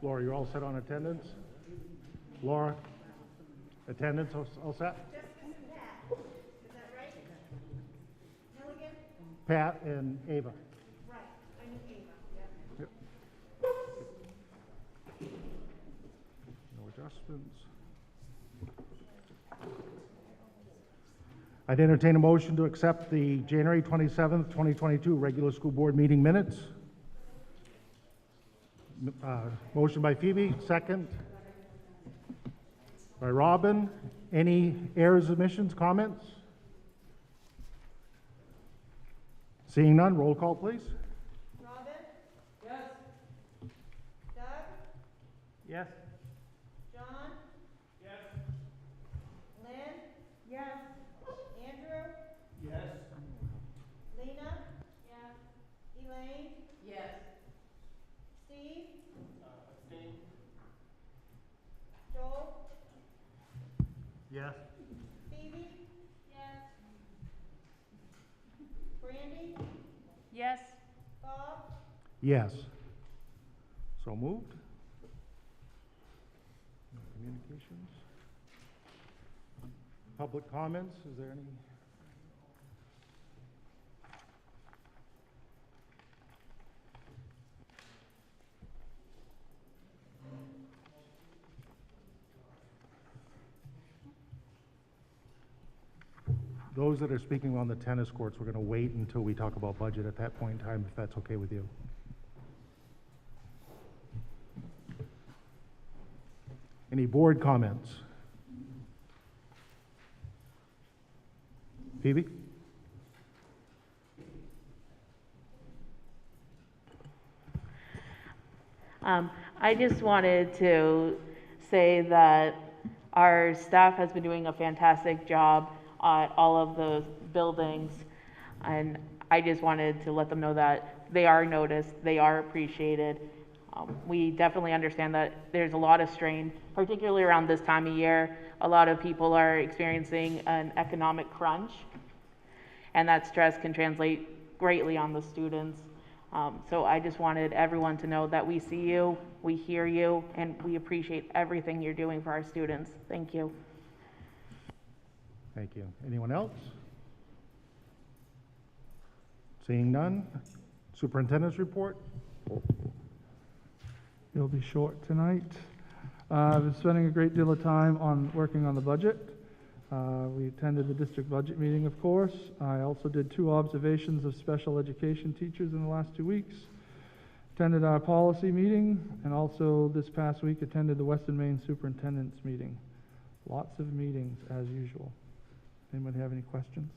Laura, you're all set on attendance? Laura, attendance all set? Just Pat, is that right? Milligan? Pat and Ava. Right, I knew Ava, yeah. Yep. No adjustments. I'd entertain a motion to accept the January 27th, 2022 regular school board meeting minutes. Motion by Phoebe, second by Robin. Any errors, omissions, comments? Seeing none, roll call, please. Robin? Yes. Doug? Yes. John? Yes. Lynn? Yes. Andrew? Yes. Lena? Yes. Elaine? Yes. Steve? Abstain. Joel? Yes. Phoebe? Yes. Brandy? Yes. Bob? Yes. So moved. No communications. Public comments, is there any? Those that are speaking on the tennis courts, we're going to wait until we talk about budget at that point in time, if that's okay with you. Any board comments? Phoebe? I just wanted to say that our staff has been doing a fantastic job at all of the buildings, and I just wanted to let them know that they are noticed, they are appreciated. We definitely understand that there's a lot of strain, particularly around this time of year. A lot of people are experiencing an economic crunch, and that stress can translate greatly on the students. So I just wanted everyone to know that we see you, we hear you, and we appreciate everything you're doing for our students. Thank you. Thank you. Anyone else? Seeing none. Superintendent's report. It'll be short tonight. I've been spending a great deal of time working on the budget. We attended the district budget meeting, of course. I also did 2 observations of special education teachers in the last 2 weeks. Attended our policy meeting, and also this past week attended the Western Maine Superintendent's meeting. Lots of meetings as usual. Anybody have any questions?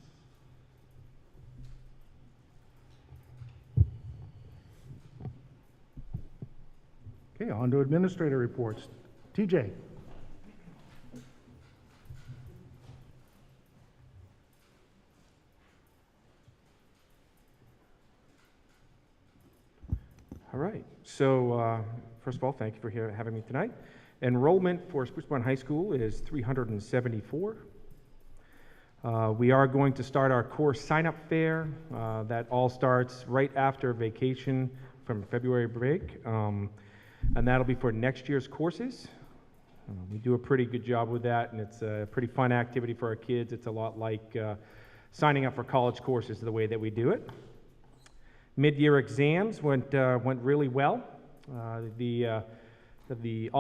Okay, on to administrator reports. TJ. All right. So, first of all, thank you for having me tonight. Enrollment for Spruce Barn High School is 374. We are going to start our course sign-up fair. That all starts right after vacation from February break, and that'll be for next year's courses. We do a pretty good job with that, and it's a pretty fun activity for our kids. It's a lot like signing up for college courses the way that we do it. Mid-year exams went really well. All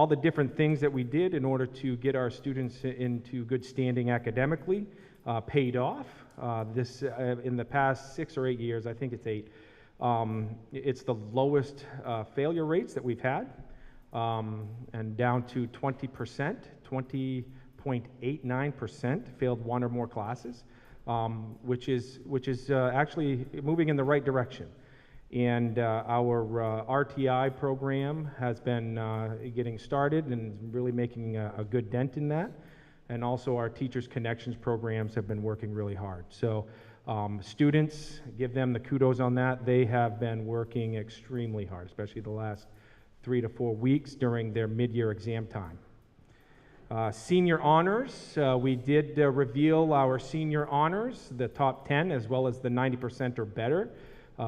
the different things that we did in order to get our students into good standing academically paid off. In the past 6 or 8 years, I think it's 8, it's the lowest failure rates that we've had, and down to 20%, 20.89% failed 1 or more classes, which is actually moving in the right direction. And our RTI program has been getting started and really making a good dent in that. And also our Teachers Connections programs have been working really hard. So students, give them the kudos on that. They have been working extremely hard, especially the last 3 to 4 weeks during their mid-year exam time. Senior honors, we did reveal our senior honors, the top 10, as well as the 90% or better.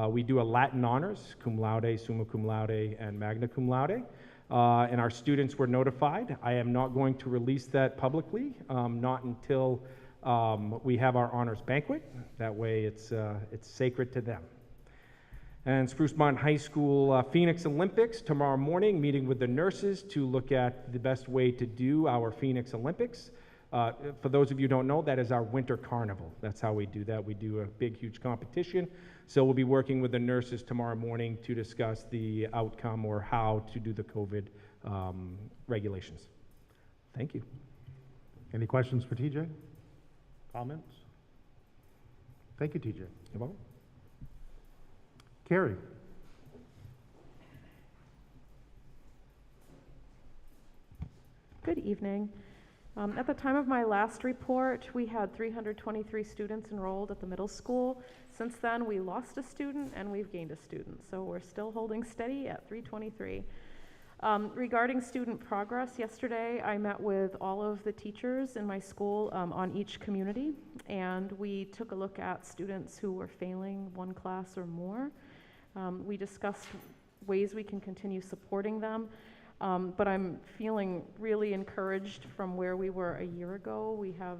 We do a Latin honors, cum laude, summa cum laude, and magna cum laude. and our students were notified. I am not going to release that publicly, not until we have our honors banquet. That way it's sacred to them. And Spruce Mountain High School Phoenix Olympics tomorrow morning, meeting with the nurses to look at the best way to do our Phoenix Olympics. For those of you who don't know, that is our winter carnival. That's how we do that. We do a big, huge competition. So we'll be working with the nurses tomorrow morning to discuss the outcome or how to do the COVID regulations. Thank you. Any questions for TJ? Comments? Thank you, TJ. You're welcome. Carrie? Good evening. At the time of my last report, we had 323 students enrolled at the middle school. Since then, we lost a student and we've gained a student, so we're still holding steady at 323. Regarding student progress, yesterday I met with all of the teachers in my school on each community, and we took a look at students who were failing one class or more. We discussed ways we can continue supporting them. But I'm feeling really encouraged from where we were a year ago. We have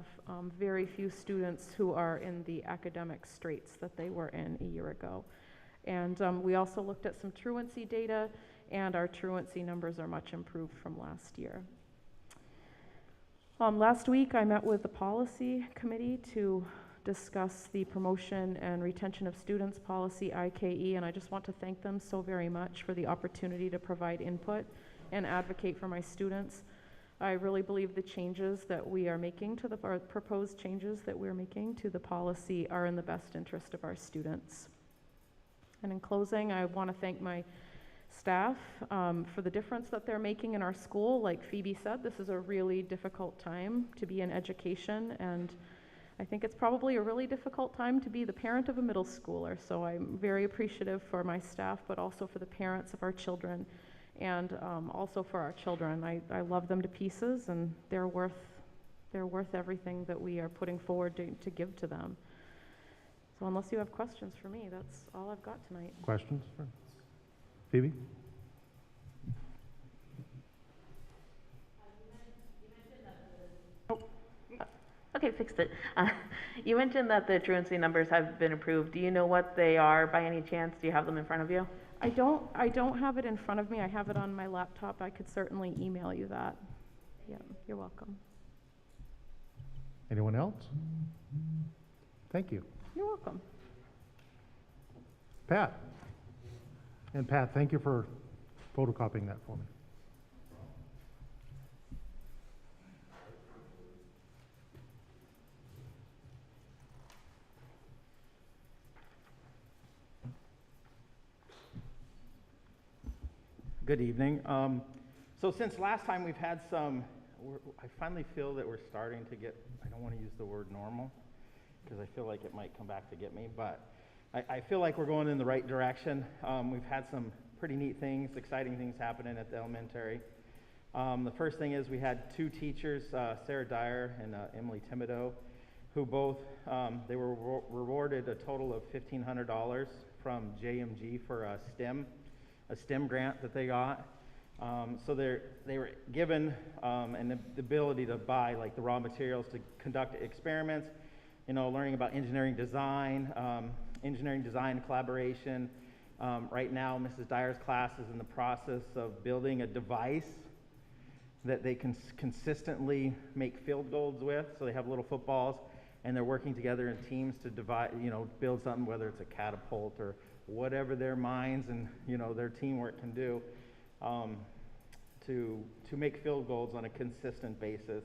very few students who are in the academic straits that they were in a year ago. And we also looked at some truancy data, and our truancy numbers are much improved from last year. Last week, I met with the policy committee to discuss the promotion and retention of students policy, IKE, and I just want to thank them so very much for the opportunity to provide input and advocate for my students. I really believe the changes that we are making to the proposed changes that we're making to the policy are in the best interest of our students. And in closing, I want to thank my staff for the difference that they're making in our school. Like Phoebe said, this is a really difficult time to be in education, and I think it's probably a really difficult time to be the parent of a middle schooler. So I'm very appreciative for my staff, but also for the parents of our children, and also for our children. I love them to pieces, and they're worth everything that we are putting forward to give to them. So unless you have questions for me, that's all I've got tonight. Questions for Phoebe? Okay, fixed it. You mentioned that the truancy numbers have been improved. Do you know what they are by any chance? Do you have them in front of you? I don't have it in front of me. I have it on my laptop. I could certainly email you that. Yeah, you're welcome. Anyone else? Thank you. You're welcome. Pat? And Pat, thank you for photocopying that for me. Good evening. So since last time we've had I finally feel that we're starting to get, I don't want to use the word normal, because I feel like it might come back to get me, but I feel like we're going in the right direction. We've had some pretty neat things, exciting things happening at the elementary. The first thing is we had two teachers, Sarah Dyer and Emily Thibodeau, who both, they were rewarded a total of $1,500 from JMG for a STEM grant that they got. So they were given the ability to buy like the raw materials to conduct experiments, learning about engineering design collaboration. Right now, Mrs. Dyer's class is in the process of building a device that they can consistently make field goals with. So they have little footballs, and they're working together in teams to build something, whether it's a catapult or whatever their minds and their teamwork can do, to make field goals on a consistent basis.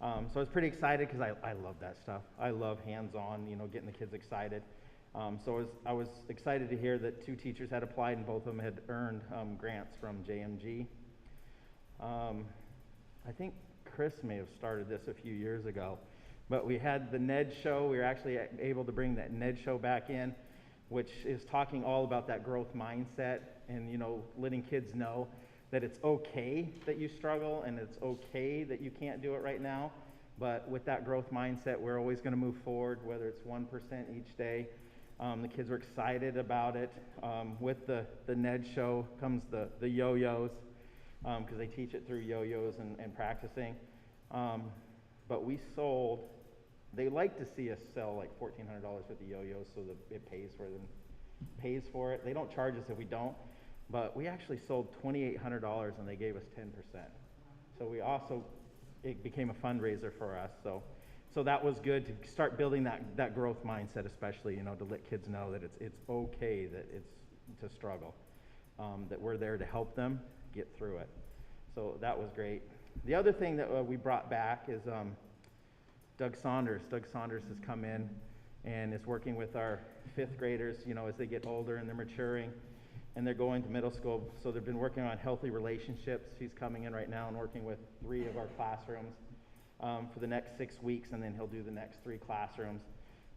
So I was pretty excited because I love that stuff. I love hands-on, getting the kids excited. So I was excited to hear that two teachers had applied and both of them had earned grants from JMG. I think Chris may have started this a few years ago, but we had the NED show. We were actually able to bring that NED show back in, which is talking all about that growth mindset and, letting kids know that it's okay that you struggle and it's okay that you can't do it right now. But with that growth mindset, we're always going to move forward, whether it's 1% each day. The kids were excited about it. With the NED show comes the yo-yos. because they teach it through yo-yos and practicing. But we sold, they like to see us sell like $1,400 worth of yo-yos so that it pays for it. They don't charge us if we don't, but we actually sold $2,800 and they gave us 10%. So we also, it became a fundraiser for us. So that was good to start building that growth mindset, especially, you know, to let kids know that it's okay that it's to struggle, that we're there to help them get through it. So that was great. The other thing that we brought back is Doug Saunders. Doug Saunders has come in and is working with our 5th graders, you know, as they get older and they're maturing and they're going to middle school. So they've been working on healthy relationships. He's coming in right now and working with 3 of our classrooms for the next 6 weeks, and then he'll do the next 3 classrooms.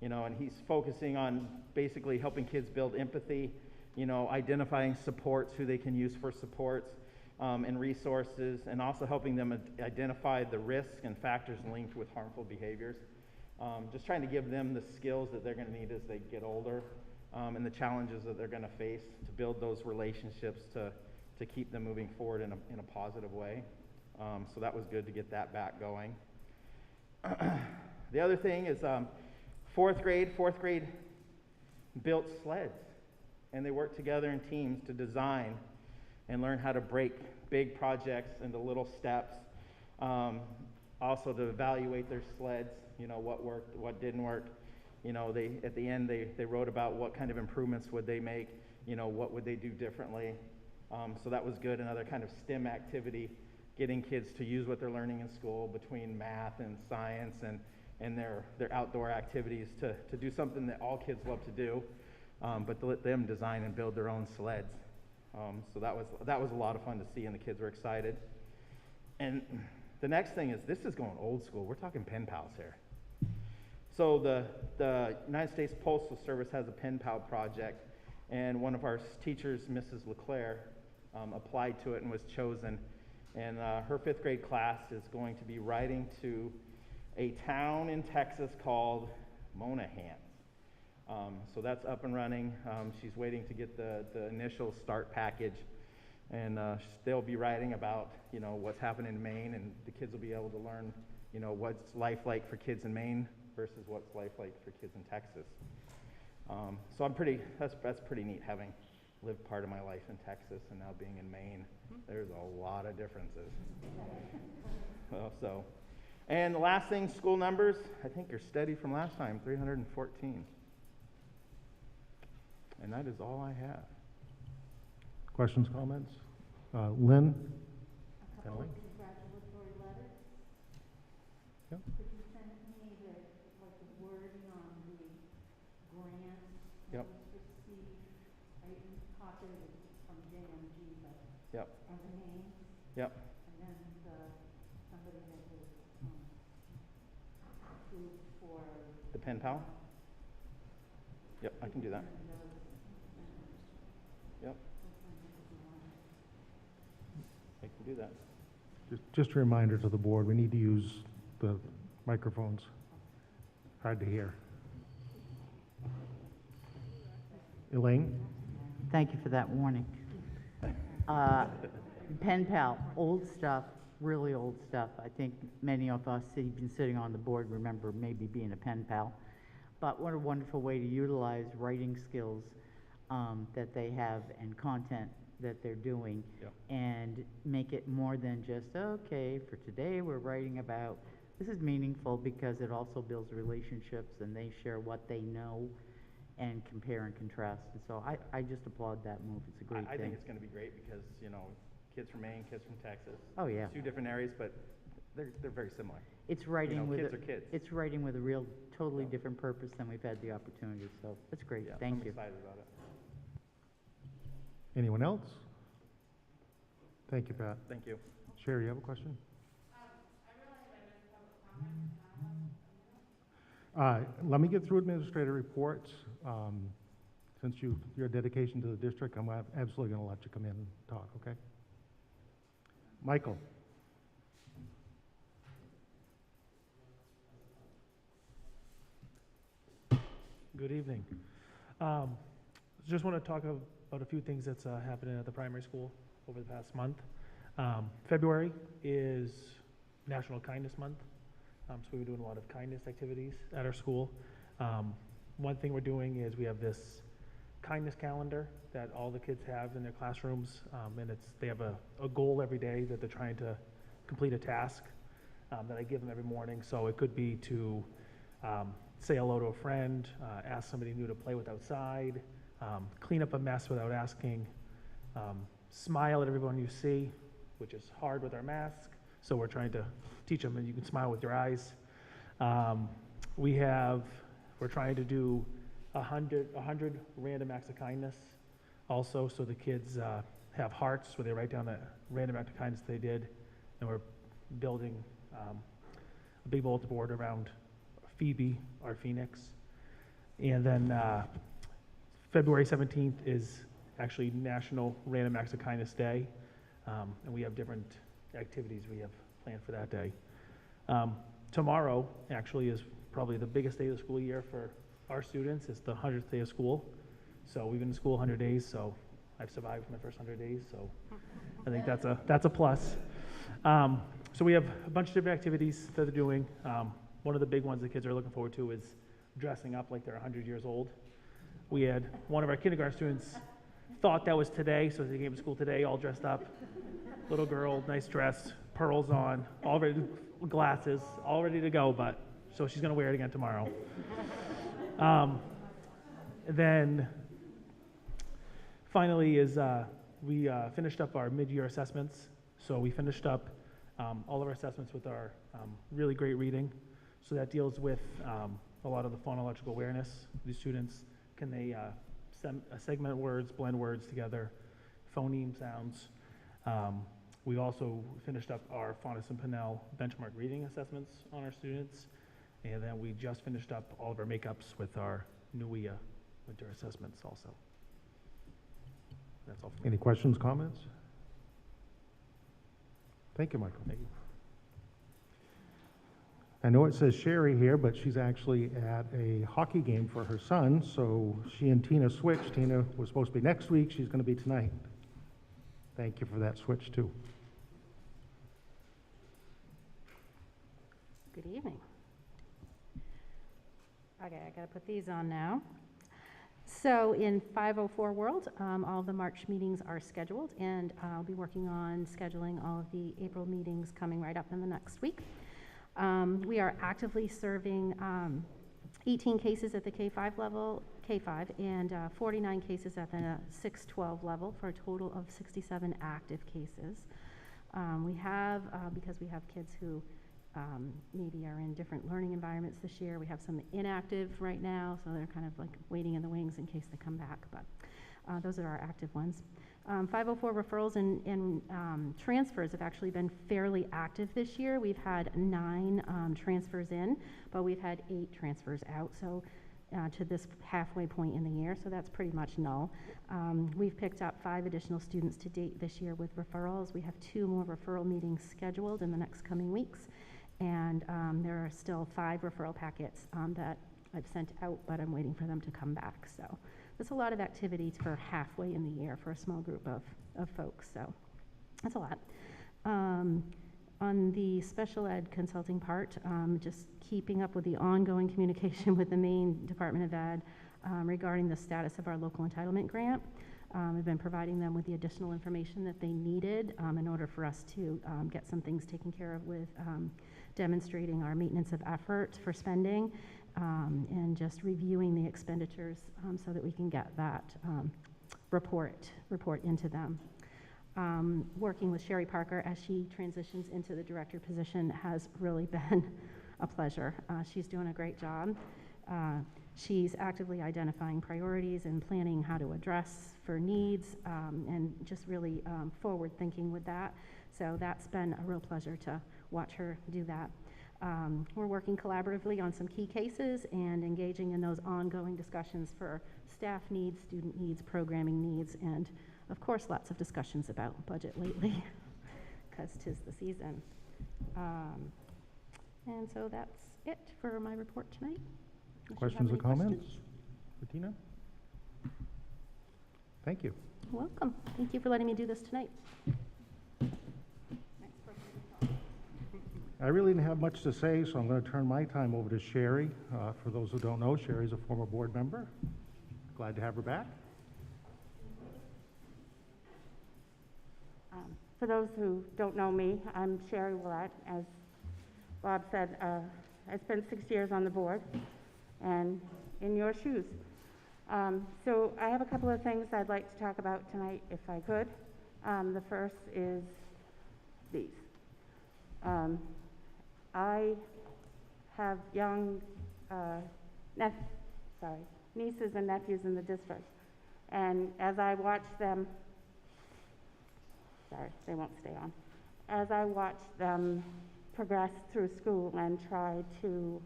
You know, and he's focusing on basically helping kids build empathy, you know, identifying supports, who they can use for supports, and resources, and also helping them identify the risks and factors linked with harmful behaviors. Just trying to give them the skills that they're going to need as they get older, and the challenges that they're going to face to build those relationships to keep them moving forward in a positive way. So that was good to get that back going. The other thing is 4th grade built sleds, and they worked together in teams to design and learn how to break big projects into little steps. Also to evaluate their sleds, you know, what worked, what didn't work. You know, at the end they wrote about what kind of improvements would they make, you know, what would they do differently. So that was good, another kind of STEM activity, getting kids to use what they're learning in school between math and science and their outdoor activities to do something that all kids love to do, but to let them design and build their own sleds. So that was a lot of fun to see, and the kids were excited. And the next thing is, this is going old school. We're talking pen pals here. So the United States Postal Service has a pen pal project, and one of our teachers, Mrs. LeClaire, applied to it and was chosen. And her 5th grade class is going to be writing to a town in Texas called Monahan. So that's up and running. She's waiting to get the initial start package, and they'll be writing about, you know, what's happening in Maine, and the kids will be able to learn, you know, what's life like for kids in Maine versus what's life like for kids in Texas. So that's pretty neat, having lived part of my life in Texas and now being in Maine. There's a lot of differences. And the last thing, school numbers, I think are steady from last time, 314. And that is all I have. Questions, comments? Lynn? A couple of congratulatory letters. Yep. Could you send me the wording on the grant Yep. that was received? I copied it from JMG, but Yep. and the names, Yep. and then somebody that was approved for. The pen pal? Yep, I can do that. Yep, I can do that. Just a reminder to the board, we need to use the microphones. Hard to hear. Elaine? Thank you for that warning. Pen pal, old stuff, really old stuff. I think many of us who've been sitting on the board remember maybe being a pen pal. But what a wonderful way to utilize writing skills that they have and content that they're doing, Yep. and make it more than just, okay, for today we're writing about, this is meaningful because it also builds relationships and they share what they know and compare and contrast. And so I just applaud that move. It's a great I thing. think it's going to be great because, you know, kids from Maine, kids from Texas. Oh, yeah. 2 different areas, but they're very similar. It's writing with kids are kids. It's writing with a real, totally Yeah. different purpose than we've had the opportunity. So that's great. Yeah, Thank I'm you. excited about it. Anyone else? Thank you, Pat. Thank you. Sherry, you have a question? Let me get through administrative reports. Since your dedication to the district, I'm absolutely going to let you come in and talk, okay? Michael? Good evening. Just want to talk about a few things that's happening at the primary school over the past month. February is National Kindness Month, so we're doing a lot of kindness activities at our school. One thing we're doing is we have this kindness calendar that all the kids have in their classrooms, and they have a goal every day that they're trying to complete a task that I give them every morning. So it could be to say hello to a friend, ask somebody new to play with outside, clean up a mess without asking, smile at everyone you see, which is hard with our mask. So we're trying to teach them that you can smile with your eyes. We're trying to do 100 random acts of kindness also, so the kids have hearts where they write down a random act of kindness they did, and we're building a big bulletin board around Phoebe, our phoenix. And then February 17th is actually National Random Acts of Kindness Day, and we have different activities we have planned for that day. Tomorrow actually is probably the biggest day of the school year for our students. It's the 100th day of school. So we've been in school 100 days, so I've survived my first 100 days, so I think that's a plus. So we have a bunch of different activities that they're doing. One of the big ones the kids are looking forward to is dressing up like they're 100 years old. We had one of our kindergarten students thought that was today, so they came to school today all dressed up. Little girl, nice dress, pearls on, all ready, glasses, all ready to go, but so she's gonna wear it again tomorrow. Then finally is we finished up our mid-year assessments. So we finished up all of our assessments with our really great reading. So that deals with a lot of the phonological awareness. These students, can they segment words, blend words together, phoneme sounds. We also finished up our Faunus and Pinnell benchmark reading assessments on our students. And then we just finished up all of our makeups with our NUIA winter assessments also. That's all for me. Any questions, comments? Thank you, Michael. Thank you. I know it says Sherry here, but she's actually at a hockey game for her son, so she and Tina switched. Tina was supposed to be next week. She's going to be tonight. Thank you for that switch, too. Good evening. Okay, I got to put these on now. So in 504 World, all of the March meetings are scheduled, and I'll be working on scheduling all of the April meetings coming right up in the next week. We are actively serving 18 cases at the K-5 level, K-5, and 49 cases at the 6-12 level for a total of 67 active cases. We have, because we have kids who maybe are in different learning environments this year. We have some inactive right now, so they're kind of like waiting in the wings in case they come back, but those are our active ones. 504 referrals and transfers have actually been fairly active this year. We've had 9 transfers in, but we've had 8 transfers out, so to this halfway point in the year, so that's pretty much null. We've picked up 5 additional students to date this year with referrals. We have 2 more referral meetings scheduled in the next coming weeks. And there are still 5 referral packets that I've sent out, but I'm waiting for them to come back. So there's a lot of activity for halfway in the year for a small group of folks. So that's a lot. On the special ed consulting part, just keeping up with the ongoing communication with the Maine Department of Ed regarding the status of our local entitlement grant. We've been providing them with the additional information that they needed in order for us to get some things taken care of with demonstrating our maintenance of effort for spending and just reviewing the expenditures so that we can get that report into them. Working with Sherry Parker as she transitions into the director position has really been a pleasure. She's doing a great job. She's actively identifying priorities and planning how to address for needs and just really forward thinking with that. So that's been a real pleasure to watch her do that. We're working collaboratively on some key cases and engaging in those ongoing discussions for staff needs, student needs, programming needs, and of course lots of discussions about budget lately because 'tis the season. And so that's it for my report tonight. Unless you have Questions or any comments? questions. For Tina? Thank you. You're welcome. Thank you for letting me do this tonight. I really didn't have much to say, so I'm going to turn my time over to Sherry. For those who don't know, Sherry's a former board member. Glad to have her back. For those who don't know me, I'm Sherry Willett. As Bob said, I spent 6 years on the board and in your shoes. So I have a couple of things I'd like to talk about tonight, if I could. The first is these. I have young nieces and nephews in the district, and as I watch them, sorry, they won't stay on. As I watch them progress through school and try to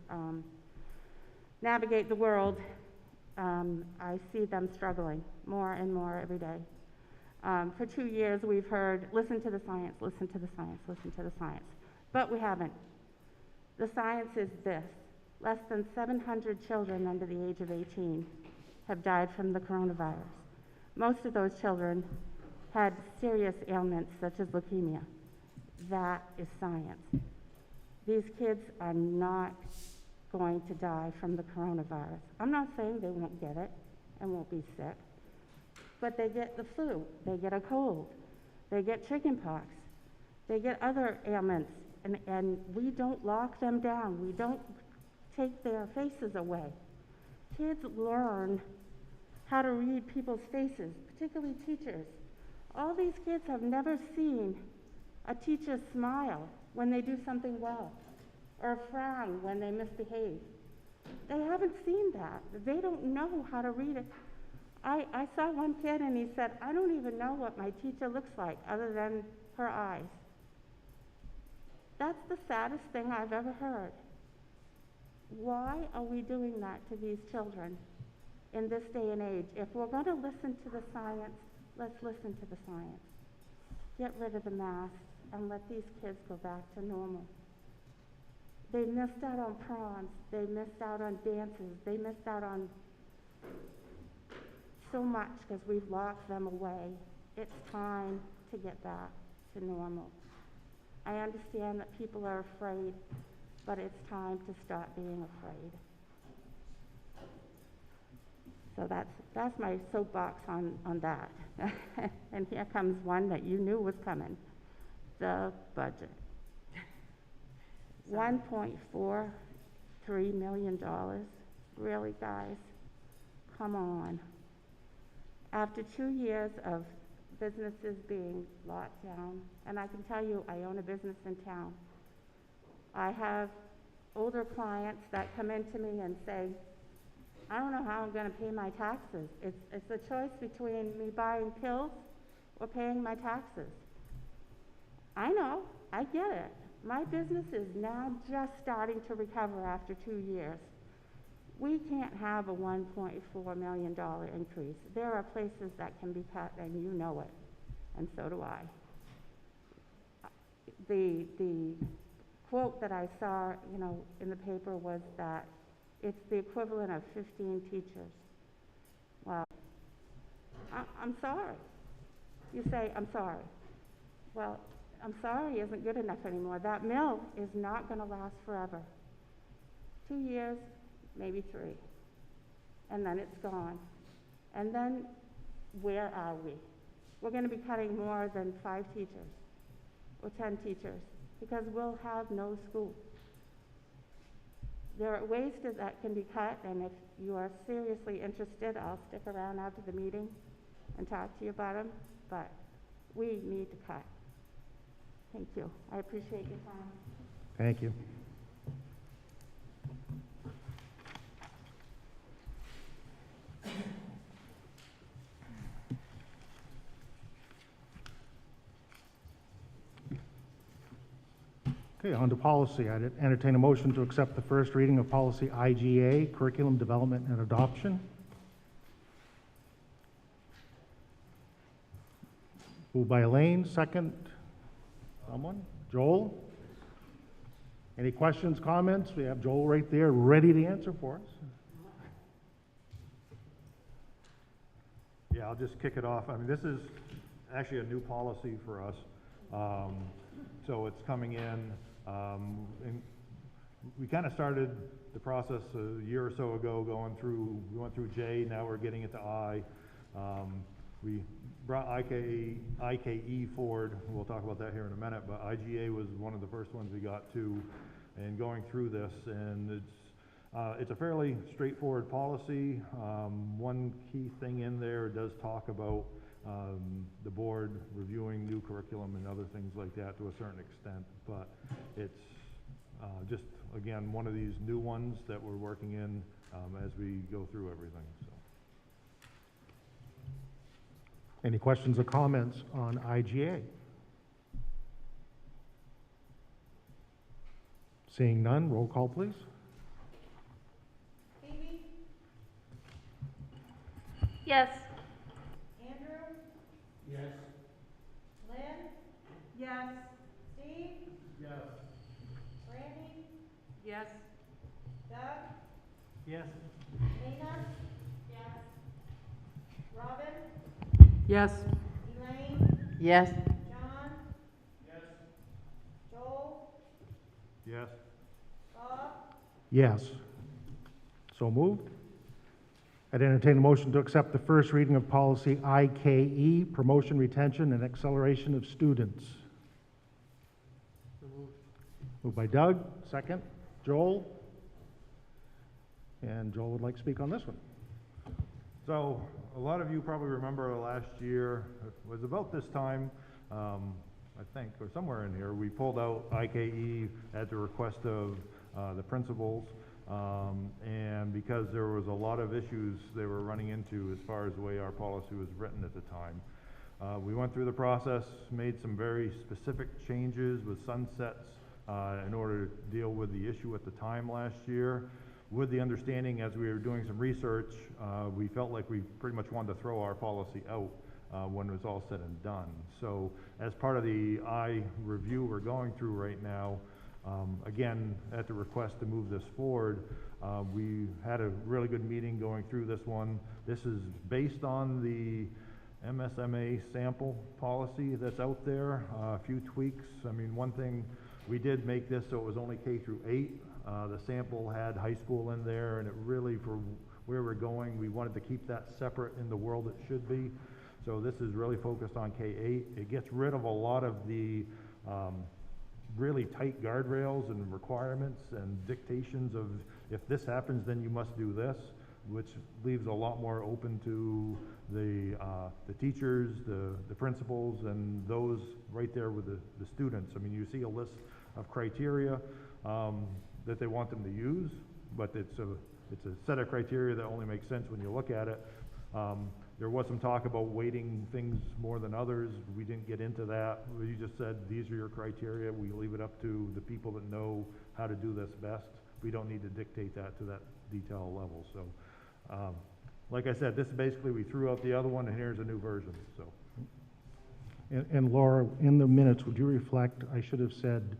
navigate the world, I see them struggling more and more every day. For 2 years, we've heard, listen to the science, listen to the science, listen to the science. But we haven't. The science is this. Less than 700 children under the age of 18 have died from the coronavirus. Most of those children had serious ailments such as leukemia. That is science. These kids are not going to die from the coronavirus. I'm not saying they won't get it and won't be sick, but they get the flu, they get a cold, they get chickenpox, they get other ailments, and we don't lock them down. We don't take their faces away. Kids learn how to read people's faces, particularly teachers. All these kids have never seen a teacher smile when they do something well, or frown when they misbehave. They haven't seen that. They don't know how to read it. I saw one kid and he said, I don't even know what my teacher looks like other than her eyes. That's the saddest thing I've ever heard. Why are we doing that to these children in this day and age? If we're going to listen to the science, let's listen to the science. Get rid of the masks and let these kids go back to normal. They missed out on proms, they missed out on dances, they missed out on so much because we've locked them away. It's time to get back to normal. I understand that people are afraid, but it's time to stop being afraid. So that's my soapbox on that. And here comes one that you knew was coming, the budget. $1.43 million. Really, guys? Come on. After 2 years of businesses being locked down, and I can tell you I own a business in town. I have older clients that come into me and say, I don't know how I'm going to pay my taxes. It's a choice between me buying pills or paying my taxes. I know, I get it. My business is now just starting to recover after 2 years. We can't have a $1.4 million increase. There are places that can be cut, and you know it, and so do I. The quote that I saw, in the paper was that it's the equivalent of 15 teachers. Well, I'm sorry. You say, I'm sorry. Well, I'm sorry isn't good enough anymore. That mill is not going to last forever. 2 years, maybe 3. And then it's gone. And then where are we? We're going to be cutting more than 5 teachers or 10 teachers because we'll have no school. There are ways that can be cut, and if you are seriously interested, I'll stick around after the meeting and talk to you about them, but we need to cut. Thank you. I appreciate your time. Thank you. Okay, on to policy. I'd entertain a motion to accept the first reading of policy IGA, curriculum development and adoption. Moved by Elaine, second. Someone? Joel? Any questions, comments? We have Joel right there ready to answer for us. Yeah, I'll just kick it off. I mean, this is actually a new policy for us. So it's coming in And we kind of started the process a year or so ago we went through J, now we're getting into I. We brought IKE forward, we'll talk about that here in a minute, but IGA was one of the first ones we got to, and going through this, and it's a fairly straightforward policy. One key thing in there does talk about the board reviewing new curriculum and other things like that to a certain extent, but it's just, again, one of these new ones that we're working in as we go through everything. So. Any questions or comments on IGA? Seeing none, roll call, please. Phoebe? Yes. Andrew? Yes. Lynn? Yes. Steve? Yes. Randy? Yes. Doug? Yes. Lena? Yes. Robin? Yes. Elaine? Yes. John? Yes. Joel? Yes. Bob? Yes. So moved. I'd entertain a motion to accept the first reading of policy IKE, promotion, retention, and acceleration of students. Moved by Doug, second. Joel? And Joel would like to speak on this one. So a lot of you probably remember last year, it was about this time, I think, or somewhere in here, we pulled out IKE at the request of the principals, and because there was a lot of issues they were running into as far as the way our policy was written at the time. We went through the process, made some very specific changes with sunsets in order to deal with the issue at the time last year. With the understanding, as we were doing some research, we felt like we pretty much wanted to throw our policy out when it was all said and done. So as part of the review we're going through right now, again, at the request to move this forward, we had a really good meeting going through this one. This is based on the MSMA sample policy that's out there, a few tweaks. I mean, one thing, we did make this so it was only K through 8. The sample had high school in there, and it really, for where we're going, we wanted to keep that separate in the world it should be. So this is really focused on K-8. It gets rid of a lot of the really tight guardrails and requirements and dictations of, if this happens, then you must do this, which leaves a lot more open to the teachers, the principals, and those right there with the students. I mean, you see a list of criteria that they want them to use, but it's a set of criteria that only makes sense when you look at it. There was some talk about weighting things more than others. We didn't get into that. We just said, these are your criteria. We leave it up to the people that know how to do this best. We don't need to dictate that to that detail level. So, like I said, this basically, we threw out the other one, and here's a new version, so. And Laura, in the minutes, would you reflect, I should have said,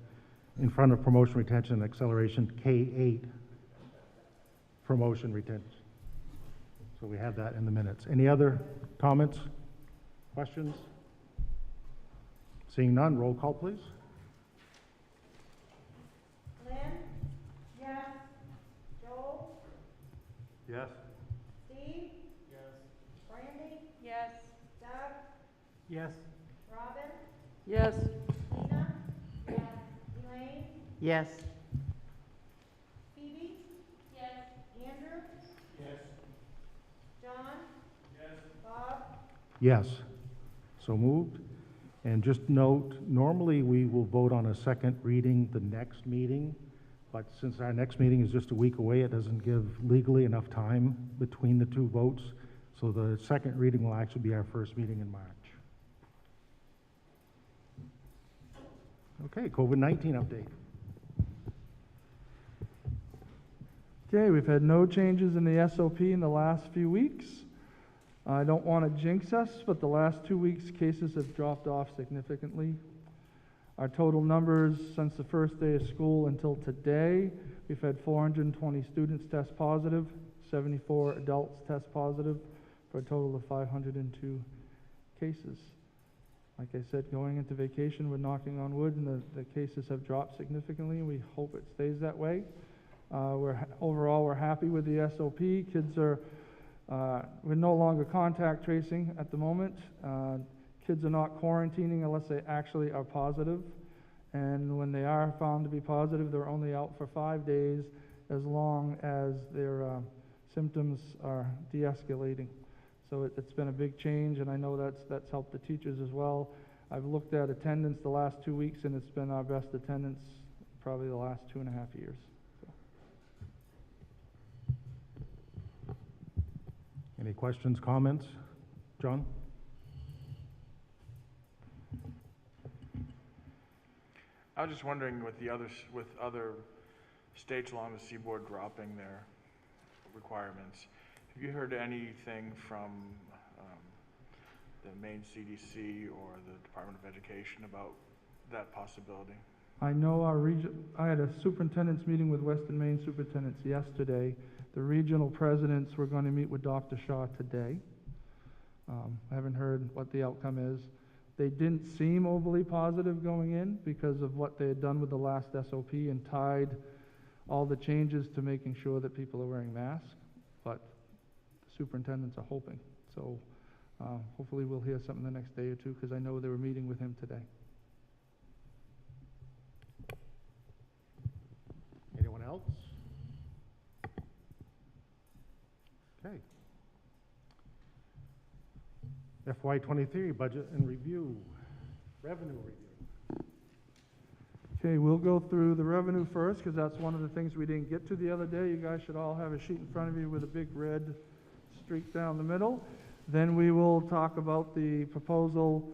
in front of promotion, retention, and acceleration, K-8, promotion, retention. So we have that in the minutes. Any other comments, questions? Seeing none, roll call, please. Lynn? Yes. Joel? Yes? Steve? Yes. Randy? Yes. Doug? Yes. Robin? Yes. Lena? Yes. Elaine? Yes. Phoebe? Yes. Andrew? Yes. John? Yes. Bob? Yes. So moved. And just note, normally we will vote on a second reading the next meeting, but since our next meeting is just a week away, it doesn't give legally enough time between the two votes. So the second reading will actually be our first meeting in March. Okay, COVID-19 update. Okay, we've had no changes in the SOP in the last few weeks. I don't want to jinx us, but the last 2 weeks, cases have dropped off significantly. Our total numbers since the first day of school until today, we've had 420 students test positive, 74 adults test positive, for a total of 502 cases. Like I said, going into vacation, we're knocking on wood, and the cases have dropped significantly, and we hope it stays that way. Overall, we're happy with the SOP. Kids are, we're no longer contact tracing at the moment. Kids are not quarantining unless they actually are positive. And when they are found to be positive, they're only out for 5 days as long as their symptoms are de-escalating. So it's been a big change, and I know that's helped the teachers as well. I've looked at attendance the last 2 weeks, and it's been our best attendance probably the last 2.5 years. Any questions, comments? John? I was just wondering with other states along the seaboard dropping their requirements, have you heard anything from the Maine CDC or the Department of Education about that possibility? I know I had a superintendent's meeting with Western Maine superintendents yesterday. The regional presidents were going to meet with Dr. Shaw today. I haven't heard what the outcome is. They didn't seem overly positive going in because of what they had done with the last SOP and tied all the changes to making sure that people are wearing masks, but the superintendents are hoping. So hopefully we'll hear something the next day or two, because I know they were meeting with him today. Anyone else? Okay. FY23 budget and review, revenue review. Okay, we'll go through the revenue first, because that's one of the things we didn't get to the other day. You guys should all have a sheet in front of you with a big red streak down the middle. Then we will talk about the proposal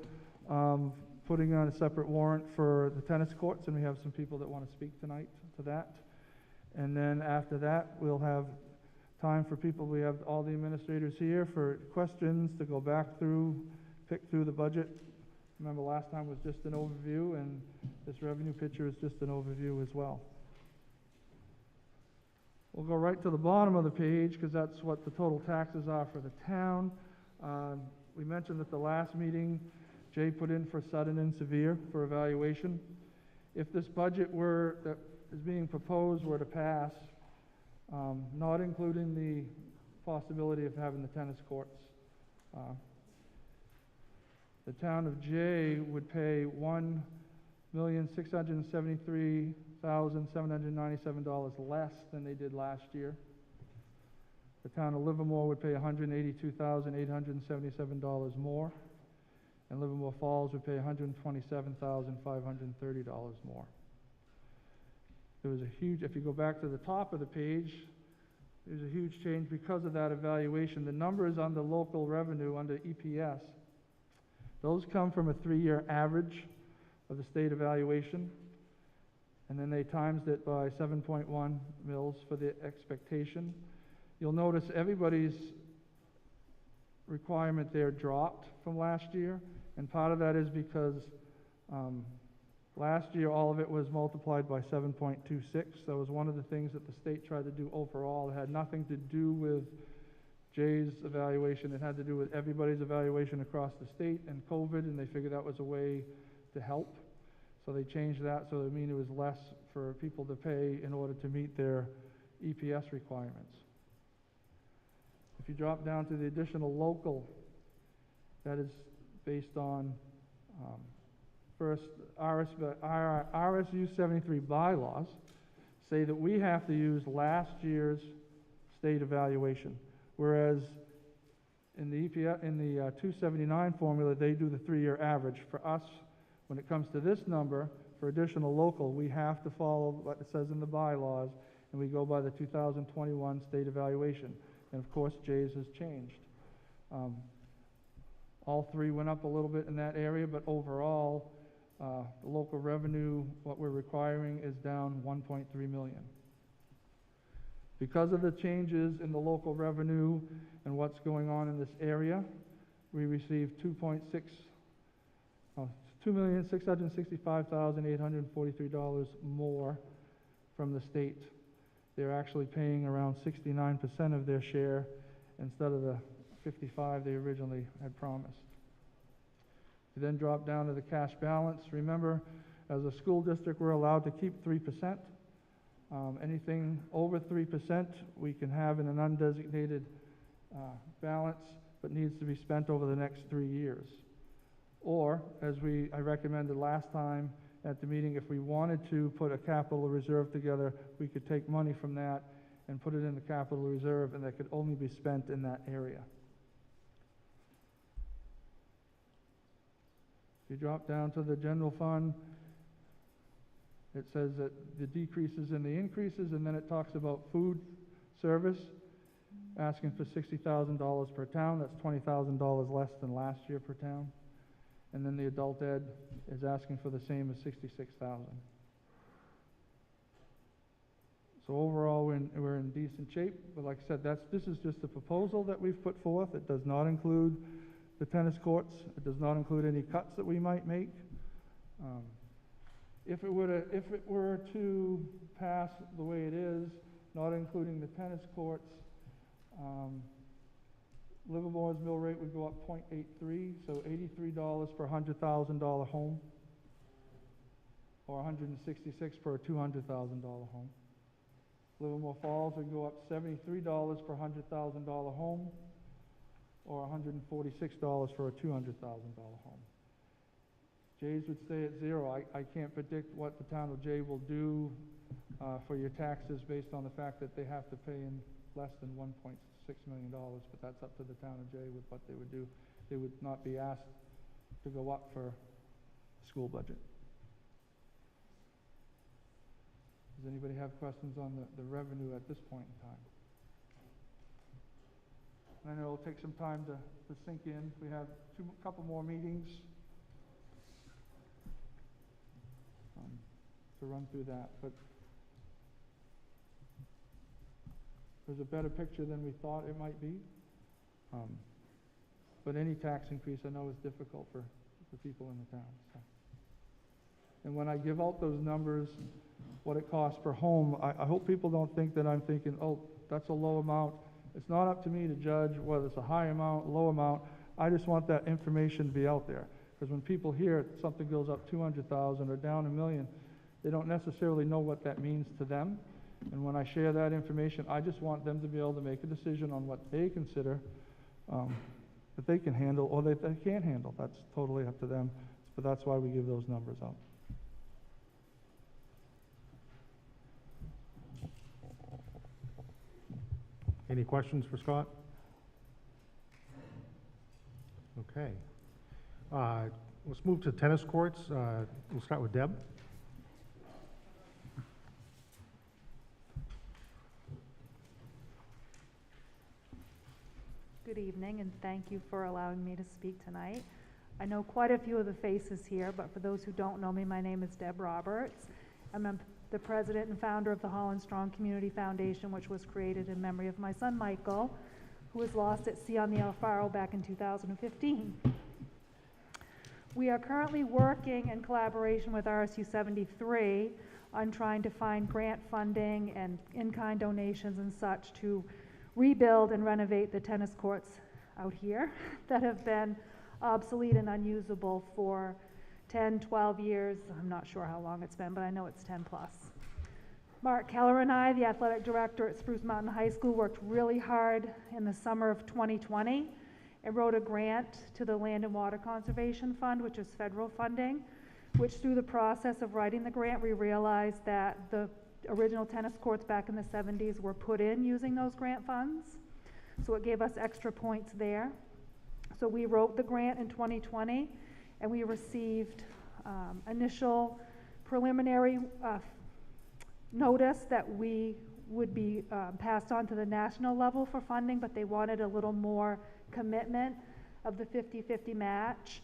putting on a separate warrant for the tennis courts, and we have some people that want to speak tonight to that. And then after that, we'll have time for people. We have all the administrators here for questions, to go back through, pick through the budget. Remember, last time was just an overview, and this revenue picture is just an overview as well. We'll go right to the bottom of the page, because that's what the total taxes are for the town. We mentioned at the last meeting, Jay put in for sudden and severe for evaluation. If this budget that is being proposed were to pass, not including the possibility of having the tennis courts, the town of Jay would pay $1,673,797 less than they did last year. The town of Livermore would pay $182,877 more, and Livermore Falls would pay $127,530 more. There was a huge, if you go back to the top of the page, there's a huge change because of that evaluation. The numbers on the local revenue under EPS, those come from a 3-year average of the state evaluation, and then they times it by 7.1 mils for the expectation. You'll notice everybody's requirement there dropped from last year, and part of that is because last year all of it was multiplied by 7.26. That was one of the things that the state tried to do overall. It had nothing to do with Jay's evaluation. It had to do with everybody's evaluation across the state and COVID, and they figured that was a way to help. So they changed that, so it mean it was less for people to pay in order to meet their EPS requirements. If you drop down to the additional local, that is based on first RSU73 bylaws say that we have to use last year's state evaluation, whereas in the EPS, in the 279 formula, they do the 3-year average. For us, when it comes to this number, for additional local, we have to follow what it says in the bylaws, and we go by the 2021 state evaluation. And of course, Jay's has changed. All three went up a little bit in that area, but overall, the local revenue, what we're requiring, is down 1.3 million. Because of the changes in the local revenue and what's going on in this area, we received $2,665,843 more from the state. They're actually paying around 69% of their share instead of the 55 they originally had promised. You then drop down to the cash balance. Remember, as a school district, we're allowed to keep 3%. Anything over 3%, we can have in an undesignated balance, but needs to be spent over the next 3 years. Or, as I recommended last time at the meeting, if we wanted to put a capital reserve together, we could take money from that and put it in the capital reserve, and that could only be spent in that area. If you drop down to the general fund, it says that the decreases and the increases, and then it talks about food service, asking for $60,000 per town. That's $20,000 less than last year per town. And then the adult ed is asking for the same as $66,000. So overall, we're in decent shape. But like I said, this is just a proposal that we've put forth. It does not include the tennis courts. It does not include any cuts that we might make. If it were to pass the way it is, not including the tennis courts, Livermore's mill rate would go up 0.83, so $83 per $100,000 home, or $166 per $200,000 home. Livermore Falls would go up $73 per $100,000 home, or $146 for a $200,000 home. Jays would stay at zero. I can't predict what the town of Jay will do for your taxes based on the fact that they have to pay in less than $1.6 million, but that's up to the town of Jay with what they would do. They would not be asked to go up for school budget. Does anybody have questions on the revenue at this point in time? I know it'll take some time to sink in. We have a couple more meetings to run through that, but there's a better picture than we thought it might be. But any tax increase I know is difficult for people in the town. So. And when I give out those numbers, what it costs per home, I hope people don't think that I'm thinking, oh, that's a low amount. It's not up to me to judge whether it's a high amount, low amount. I just want that information to be out there. Because when people hear something goes up 200,000 or down $1 million, they don't necessarily know what that means to them. And when I share that information, I just want them to be able to make a decision on what they consider that they can handle or that they can't handle. That's totally up to them. But that's why we give those numbers out. Any questions for Scott? Okay. Let's move to tennis courts. We'll start with Deb. Good evening, and thank you for allowing me to speak tonight. I know quite a few of the faces here, but for those who don't know me, my name is Deb Roberts. I'm the president and founder of the Holland Strong Community Foundation, which was created in memory of my son, Michael, who was lost at sea on the El Faro back in 2015. We are currently working in collaboration with RSU73 on trying to find grant funding and in-kind donations and such to rebuild and renovate the tennis courts out here that have been obsolete and unusable for 10, 12 years. I'm not sure how long it's been, but I know it's 10 plus. Mark Keller and I, the athletic director at Spruce Mountain High School, worked really hard in the summer of 2020 and wrote a grant to the Land and Water Conservation Fund, which is federal funding, which through the process of writing the grant, we realized that the original tennis courts back in the 70s were put in using those grant funds. So it gave us extra points there. So we wrote the grant in 2020 and we received initial preliminary notice that we would be passed on to the national level for funding, but they wanted a little more commitment of the 50-50 match.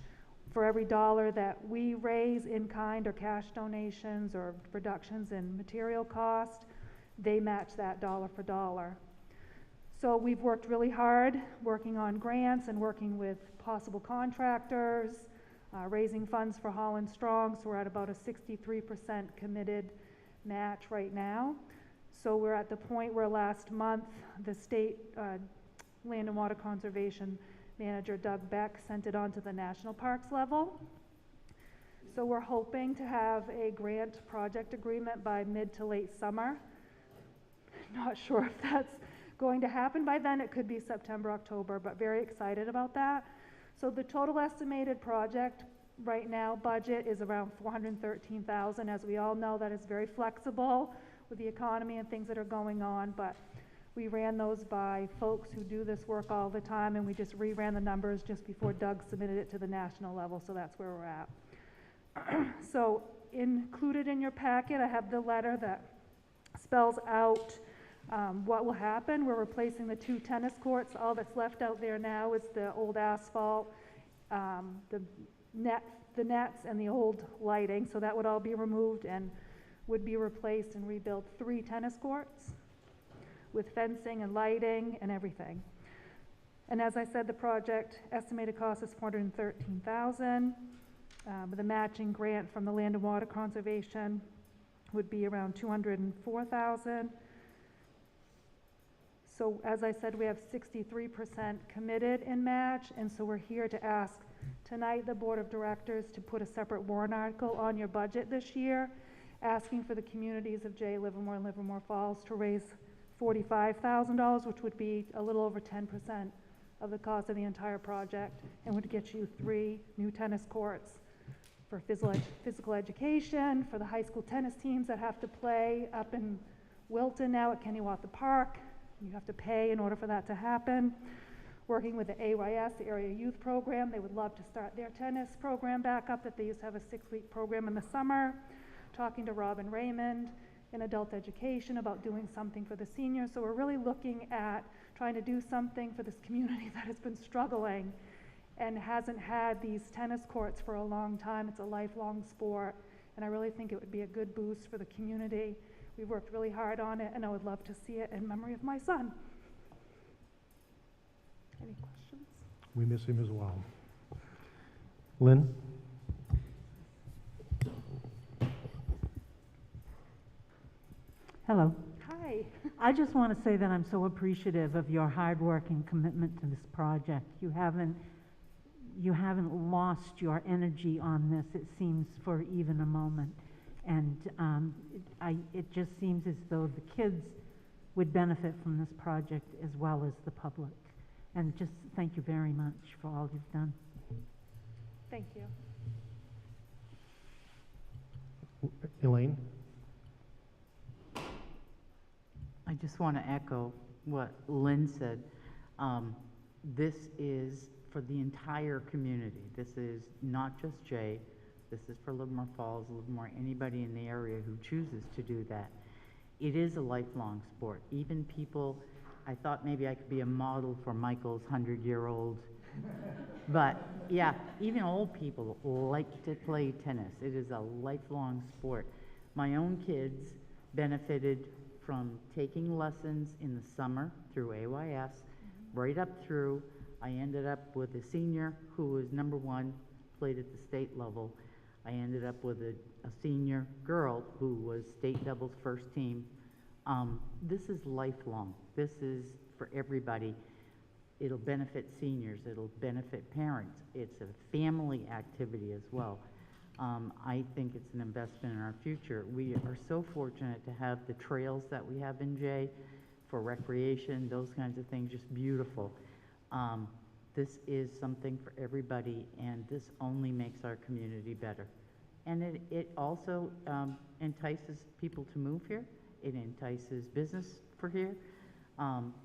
For every dollar that we raise in kind or cash donations or reductions in material cost, they match that dollar for dollar. So we've worked really hard working on grants and working with possible contractors, raising funds for Holland Strong, so we're at about a 63% committed match right now. So we're at the point where last month the state Land and Water Conservation manager Doug Beck sent it on to the national parks level. So we're hoping to have a grant project agreement by mid to late summer. Not sure if that's going to happen by then. It could be September, October, but very excited about that. So the total estimated project right now budget is around $413,000. As we all know, that is very flexible with the economy and things that are going on, but we ran those by folks who do this work all the time, and we just reran the numbers just before Doug submitted it to the national level, so that's where we're at. So included in your packet, I have the letter that spells out what will happen. We're replacing the 2 tennis courts. All that's left out there now is the old asphalt, the nets and the old lighting, so that would all be removed and would be replaced and rebuilt 3 tennis courts with fencing and lighting and everything. And as I said, the project estimated cost is $413,000. With a matching grant from the Land and Water Conservation would be around $204,000. So as I said, we have 63% committed in match, and so we're here to ask tonight the Board of Directors to put a separate warrant article on your budget this year, asking for the communities of Jay, Livermore, and Livermore Falls to raise $45,000, which would be a little over 10% of the cost of the entire project, and would get you 3 new tennis courts for physical education, for the high school tennis teams that have to play up in Wilton now at Kennewatha Park. You have to pay in order for that to happen. Working with the AYS, the Area Youth Program, they would love to start their tennis program back up that they used to have a 6-week program in the summer. Talking to Robin Raymond in adult education about doing something for the seniors. So we're really looking at trying to do something for this community that has been struggling and hasn't had these tennis courts for a long time. It's a lifelong sport, and I really think it would be a good boost for the community. We've worked really hard on it, and I would love to see it in memory of my son. Any questions? We miss him as well. Lynn? Hello. Hi. I just want to say that I'm so appreciative of your hard work and commitment to this project. You haven't lost your energy on this, it seems, for even a moment. And it just seems as though the kids would benefit from this project as well as the public. And just thank you very much for all you've done. Thank you. Elaine? I just want to echo what Lynn said. This is for the entire community. This is not just Jay. This is for Livermore Falls, Livermore, anybody in the area who chooses to do that. It is a lifelong sport. Even people, I thought maybe I could be a model for Michael's 100-year-old. But yeah, even old people like to play tennis. It is a lifelong sport. My own kids benefited from taking lessons in the summer through AYS, right up through. I ended up with a senior who was #1, played at the state level. I ended up with a senior girl who was state doubles first team. This is lifelong. This is for everybody. It'll benefit seniors. It'll benefit parents. It's a family activity as well. I think it's an investment in our future. We are so fortunate to have the trails that we have in Jay for recreation, those kinds of things, just beautiful. This is something for everybody, and this only makes our community better. And it also entices people to move here. It entices business for here.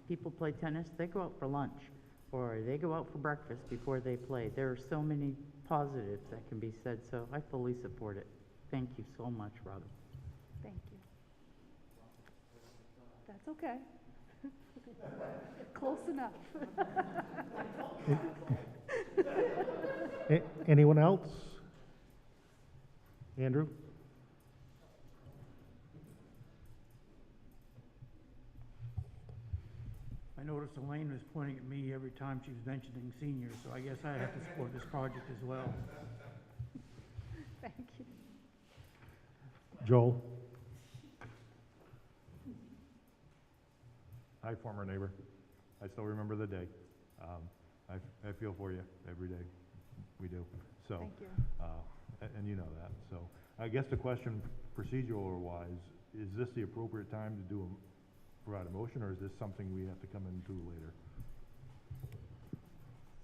People play tennis, they go out for lunch, or they go out for breakfast before they play. There are so many positives that can be said, so I fully support it. Thank you so much, Robin. Thank you. That's okay. Close enough. Anyone else? Andrew? I noticed Elaine was pointing at me every time she was mentioning seniors, so I guess I have to support this project as well. Thank you. Joel? Hi, former neighbor. I still remember the day. I feel for you every day. We do. So, Thank you. and you know that. So I guess the question, procedural-wise, is this the appropriate time to provide a motion, or is this something we have to come into later?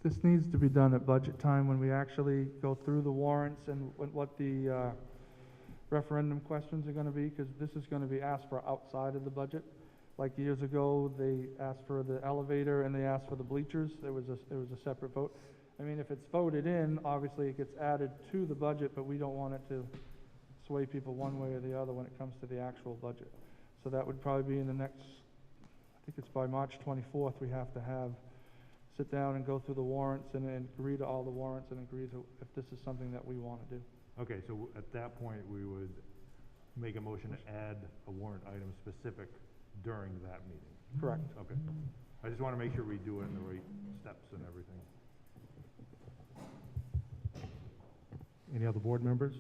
This needs to be done at budget time when we actually go through the warrants and what the referendum questions are going to be, because this is going to be asked for outside of the budget. Like years ago, they asked for the elevator and they asked for the bleachers. It was a separate vote. I mean, if it's voted in, obviously it gets added to the budget, but we don't want it to sway people one way or the other when it comes to the actual budget. So that would probably be in the next, I think it's by March 24th, we have to sit down and go through the warrants and agree to all the warrants and agree to if this is something that we want to do. Okay, so at that point, we would make a motion to add a warrant item specific during that meeting. Correct. Okay. I just want to make sure we do it in the right steps and everything. Any other board members?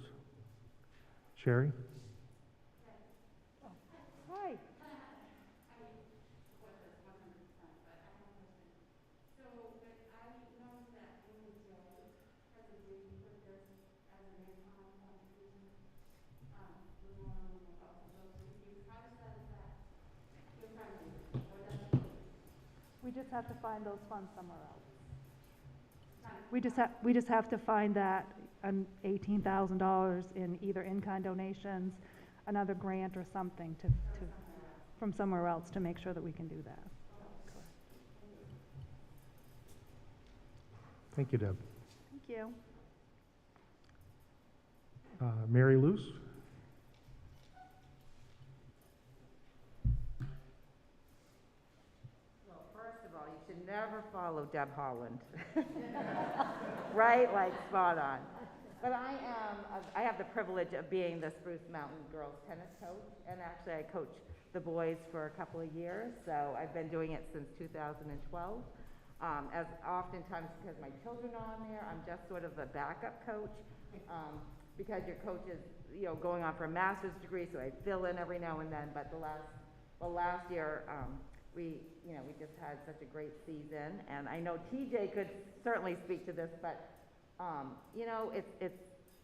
Sherry? Hi. We just have to find those funds somewhere else. We just have to find that $18,000 in either in-kind donations, another grant or something from somewhere else to make sure that we can do that. Thank you, Deb. Thank you. Mary Luce? Well, first of all, you should never follow Deb Holland. Right? Like spot on. But I have the privilege of being the Spruce Mountain girls tennis coach, and actually I coach the boys for a couple of years, so I've been doing it since 2012. As oftentimes, because my children are on there, I'm just sort of the backup coach, because your coach is, going on for a master's degree, so I fill in every now and then. But last year, we just had such a great season, and I know TJ could certainly speak to this, but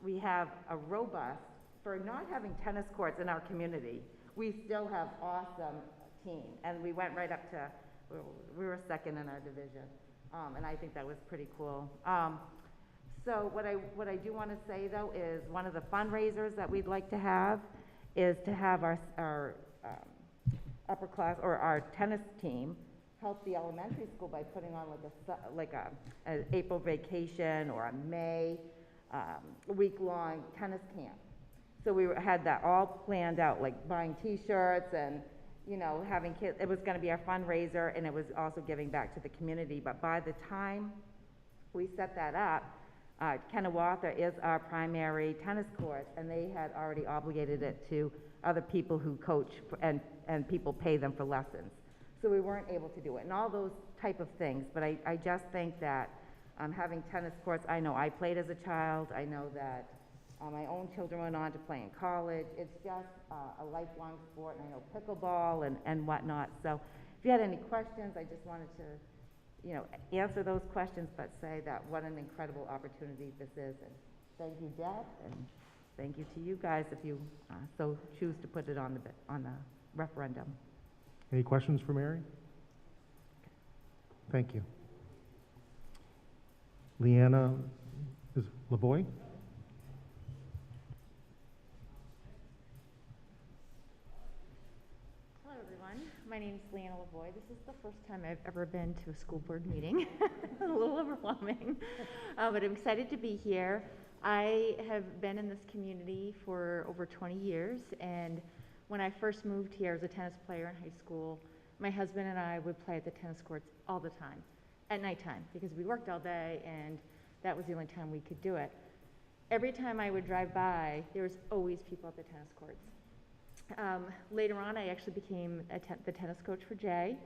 we have a robust, for not having tennis courts in our community, we still have awesome team, and we went right up to, we were second in our division, and I think that was pretty cool. So what I do want to say though is one of the fundraisers that we'd like to have is to have our upper class or our tennis team help the elementary school by putting on like an April vacation or a May week-long tennis camp. So we had that all planned out, like buying T-shirts and having kids. It was going to be our fundraiser, and it was also giving back to the community. But by the time we set that up, Kennewater is our primary tennis court, and they had already obligated it to other people who coach and people pay them for lessons. So we weren't able to do it, and all those type of things. But I just think that having tennis courts, I know I played as a child. I know that my own children went on to play in college. It's just a lifelong sport, and I know pickleball and whatnot. So if you had any questions, I just wanted to, answer those questions, but say that what an incredible opportunity this is. And thank you, Deb, and thank you to you guys if you so choose to put it on the referendum. Any questions for Mary? Thank you. Leanna Lavoie? Hello, everyone. My name is Leanna Lavoie. This is the first time I've ever been to a school board meeting. A little overwhelming, but I'm excited to be here. I have been in this community for over 20 years, and when I first moved here as a tennis player in high school, my husband and I would play at the tennis courts all the time, at nighttime, because we worked all day, and that was the only time we could do it. Every time I would drive by, there was always people at the tennis courts. Later on, I actually became the tennis coach for Jay,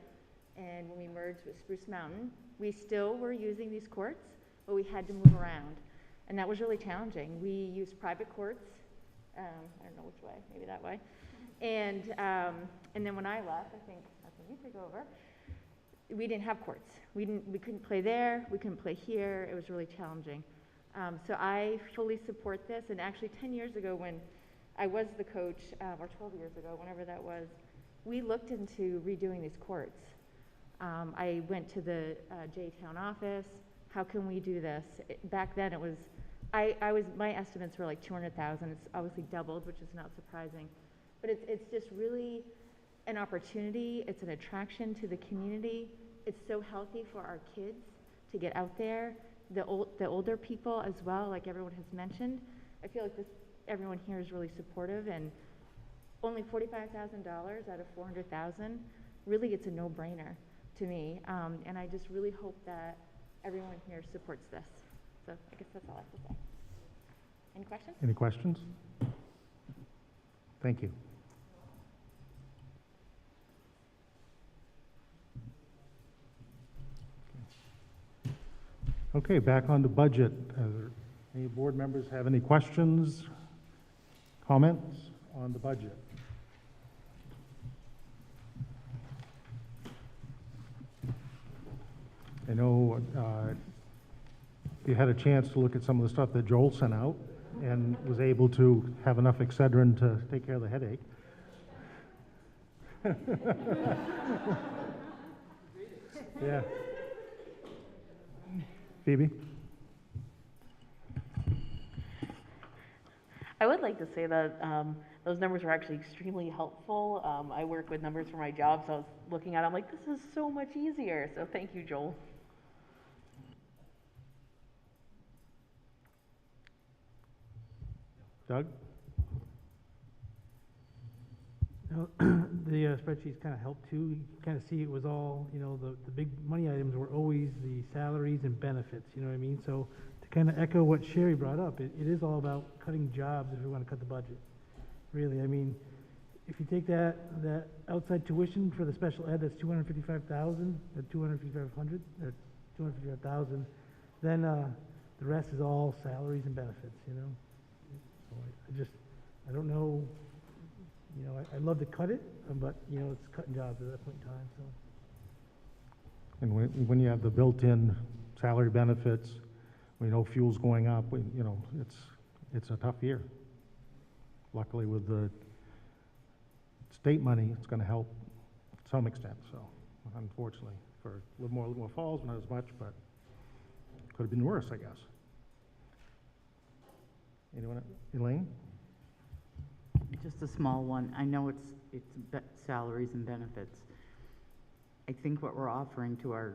and when we merged with Spruce Mountain, we still were using these courts, but we had to move around, and that was really challenging. We used private courts, I don't know which way, maybe that way, and then when I left, I think that's when you took over, we didn't have courts. We couldn't play there, we couldn't play here, it was really challenging. So I fully support this, and actually 10 years ago when I was the coach, or 12 years ago, whenever that was, we looked into redoing these courts. I went to the J-Town office, how can we do this? Back then it was, my estimates were like 200,000, it's obviously doubled, which is not surprising. But it's just really an opportunity, it's an attraction to the community. It's so healthy for our kids to get out there, the older people as well, like everyone has mentioned. I feel like everyone here is really supportive, and only $45,000 out of $400,000, really it's a no-brainer to me. And I just really hope that everyone here supports this. So I guess that's all I have to say. Any questions? Any questions? Thank you. Okay, back on the budget. Any board members have any questions, comments on the budget? I know you had a chance to look at some of the stuff that Joel sent out and was able to have enough Excedrin to take care of the headache. Yeah. Phoebe? I would like to say that those numbers were actually extremely helpful. I work with numbers for my job, so I was looking at it, I'm like, this is so much easier. So thank you, Joel. Doug? The spreadsheets kind of helped too. You kind of see it was all, the big money items were always the salaries and benefits, you know what I mean? So to kind of echo what Sherry brought up, it is all about cutting jobs if we want to cut the budget. Really, I mean, if you take that outside tuition for the special ed, that's 255,000, or 255,000, or 255,000, then the rest is all salaries and benefits, So I don't know. I'd love to cut it, but, it's cutting jobs at that point in time, so. And when you have the built-in salary benefits, we know fuel's going up, it's a tough year. Luckily with the state money, it's gonna help to some extent, so unfortunately, for a little more falls, not as much, but could have been worse, I guess. Anyone, Elaine? Just a small one. I know it's salaries and benefits. I think what we're offering to our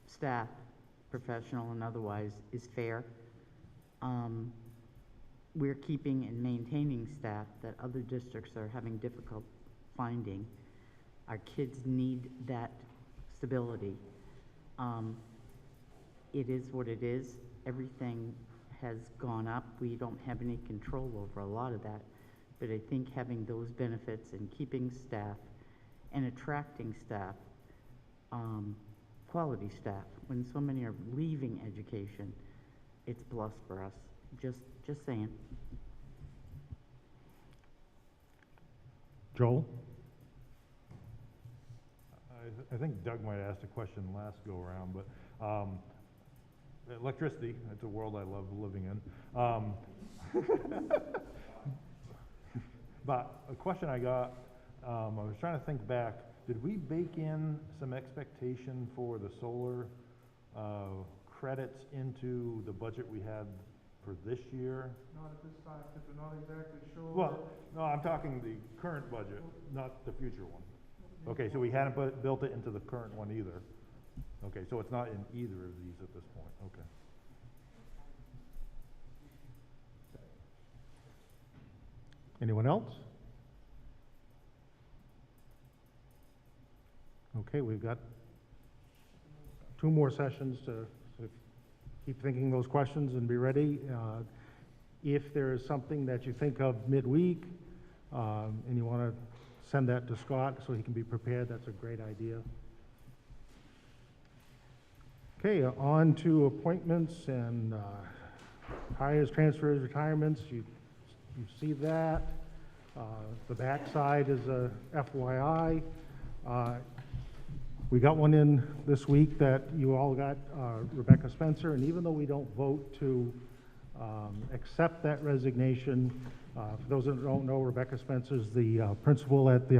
staff, professional and otherwise, is fair. We're keeping and maintaining staff that other districts are having difficult finding. Our kids need that stability. It is what it is. Everything has gone up. We don't have any control over a lot of that. But I think having those benefits and keeping staff and attracting staff, quality staff, when so many are leaving education, it's plus for us. Just saying. Joel? I think Doug might have asked a question last go around, but electricity, it's a world I love living in. But a question I got, I was trying to think back, did we bake in some expectation for the solar credits into the budget we had for this year? Not at this time, because we're not exactly sure. Well, no, I'm talking the current budget, not the future one. Okay, so we hadn't built it into the current one either. Okay, so it's not in either of these at this point, okay. Anyone else? Okay, we've got 2 more sessions to keep thinking those questions and be ready. If there is something that you think of midweek and you want to send that to Scott so he can be prepared, that's a great idea. Okay, on to appointments and hires, transfers, retirements. You see that. The back side is a FYI. We got one in this week that you all got, Rebecca Spencer, and even though we don't vote to accept that resignation, for those that don't know, Rebecca Spencer is the principal at the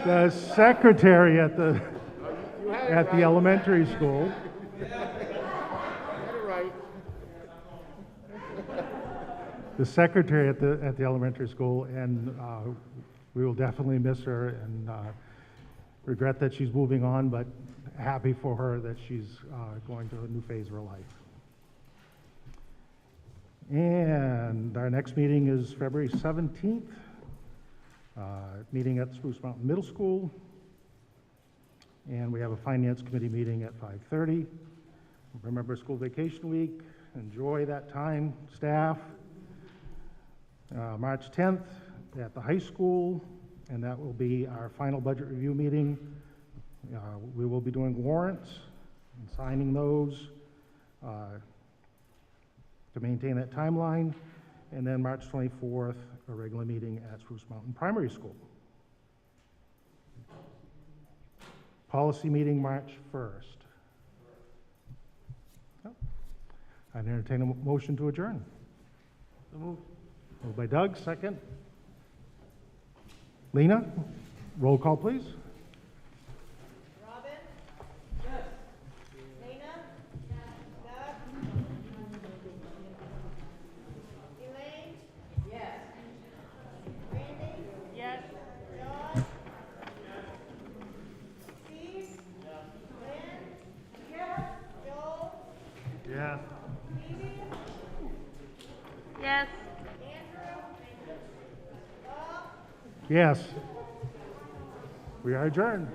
the secretary at the elementary school. The secretary at the elementary school, and we will definitely miss her and regret that she's moving on, but happy for her that she's going to a new phase of her life. And our next meeting is February 17th, meeting at Spruce Mountain Middle School. And we have a finance committee meeting at 5:30. Remember school vacation week, enjoy that time, staff. March 10th at the high school, and that will be our final budget review meeting. We will be doing warrants and signing those to maintain that timeline. And then March 24th, a regular meeting at Spruce Mountain Primary School. Policy meeting March 1st. I'd entertain a motion to adjourn. So moved. Moved by Doug, second. Lena, roll call, please. Robin? Yes. Lena? Yes. Doug? Elaine? Yes. Randy? Yes. John? Steve? Lynn? Yes. Joel? Yes. Phoebe? Yes. Yes. We are adjourned.